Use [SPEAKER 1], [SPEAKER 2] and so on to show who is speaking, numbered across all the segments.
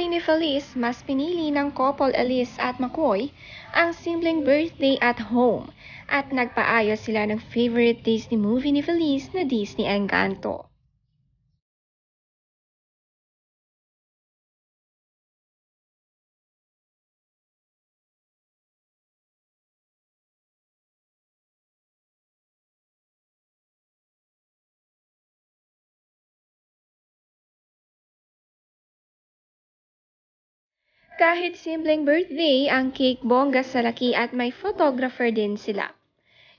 [SPEAKER 1] birthday ni Feliz, mas pinili ng couple Elise at McCoy ang simpleng birthday at home at nagpaayos sila ng favorite Disney movie ni Feliz na Disney Encanto. Kahit simpleng birthday, ang cake bongga sa laki at may photographer din sila.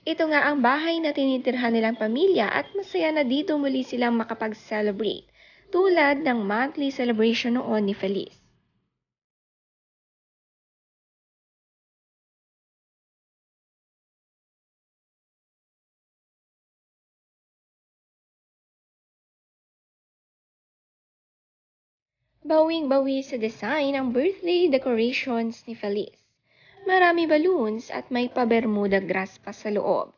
[SPEAKER 1] Ito nga ang bahay na tinitirhan nilang pamilya at masaya na dito muli silang makapag-celebrate, tulad ng monthly celebration noon ni Feliz. Bawing-bawi sa design ang birthday decorations ni Feliz. Marami balloons at may pa-bermuda grass pa sa loob.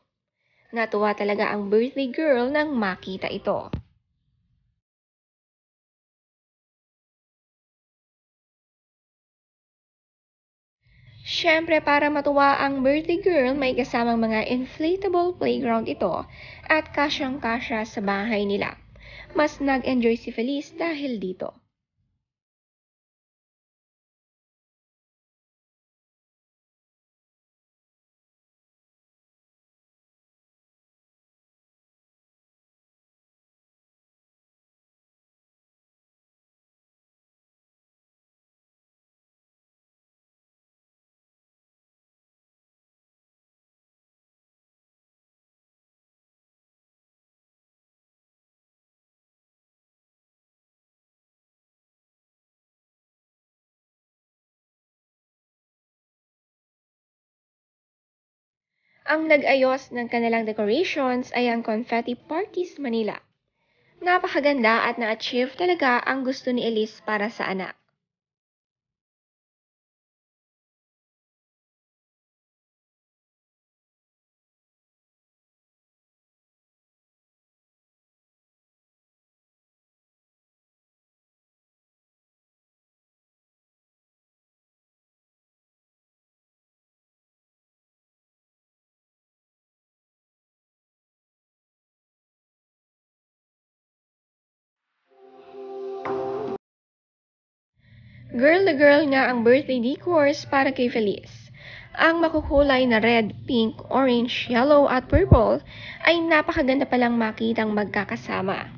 [SPEAKER 1] Natuwa talaga ang birthday girl nang makita ito. Siyempre para matuwa ang birthday girl, may kasamang mga inflatable playground ito at kasyang-kasya sa bahay nila. Mas nag-enjoy si Feliz dahil dito. Ang nag-ayos ng kanilang decorations ay ang Confetti Parties Manila. Napakaganda at na-achieve talaga ang gusto ni Elise para sa anak. Girl na girl nga ang birthday decors para kay Feliz. Ang makukulay na red, pink, orange, yellow at purple ay napakaganda palang makitang magkakasama.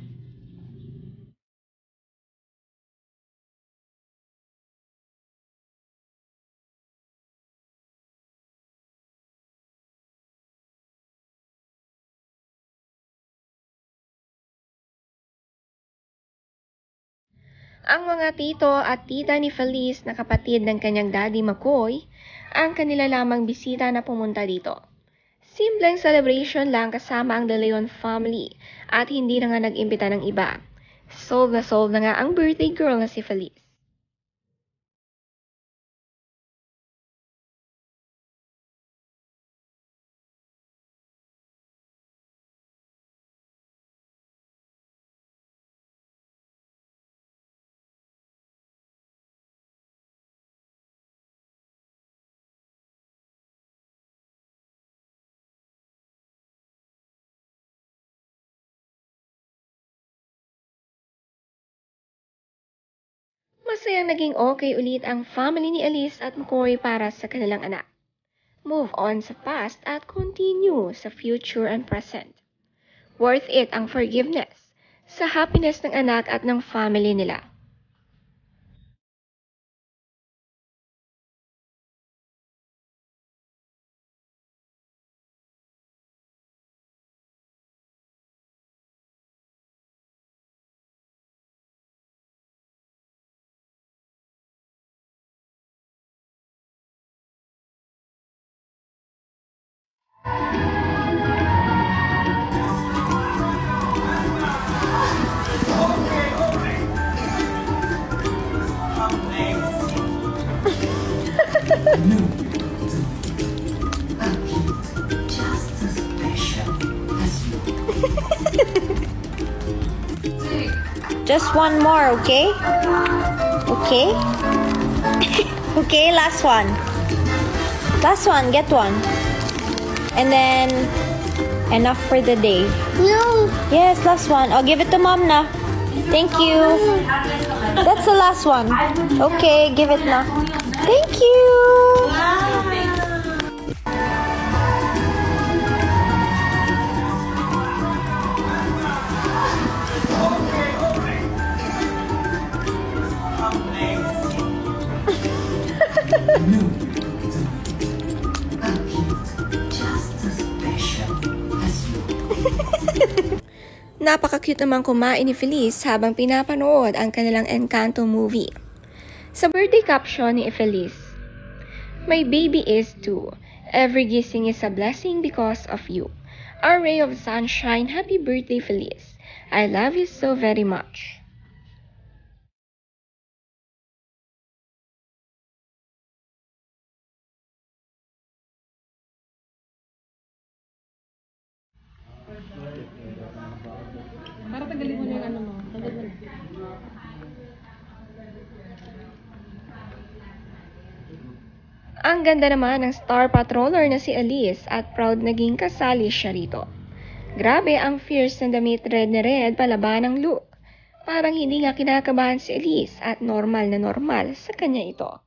[SPEAKER 1] Ang mga tito at tita ni Feliz na kapatid ng kanyang daddy McCoy, ang kanila lamang bisita na pumunta dito. Simpleng celebration lang kasama ang De Leon family at hindi na nga nag-imbita ng iba. Solve na nga ang birthday girl na si Feliz. Masayang naging okay ulit ang family ni Elise at McCoy para sa kanilang anak. Move on sa past at continue sa future and present. Worth it ang forgiveness sa happiness ng anak at ng family nila.
[SPEAKER 2] Just as special as you.
[SPEAKER 3] Just one more, okay? Okay? Okay, last one. Last one, get one. And then, enough for the day.
[SPEAKER 4] No.
[SPEAKER 3] Yes, last one. I'll give it to mom na. Thank you. That's the last one. Okay, give it na. Thank you.
[SPEAKER 2] Just as special as you.
[SPEAKER 1] Napaka-cute naman kumain ni Feliz habang pinapanood ang kanilang Encanto movie. Sa birthday caption ni Feliz, "My baby is too. Every gising is a blessing because of you. Our ray of sunshine, happy birthday Feliz. I love you so very much."
[SPEAKER 5] Para tagalin mo na yung ano mo. Tagal mo na.
[SPEAKER 1] Ang ganda naman ng Star Patroller na si Elise at proud naging kasali siya rito. Grabe ang fierce na damit red na red palaban ng look. Parang hindi nga kinakabahan si Elise at normal na normal sa kanya ito.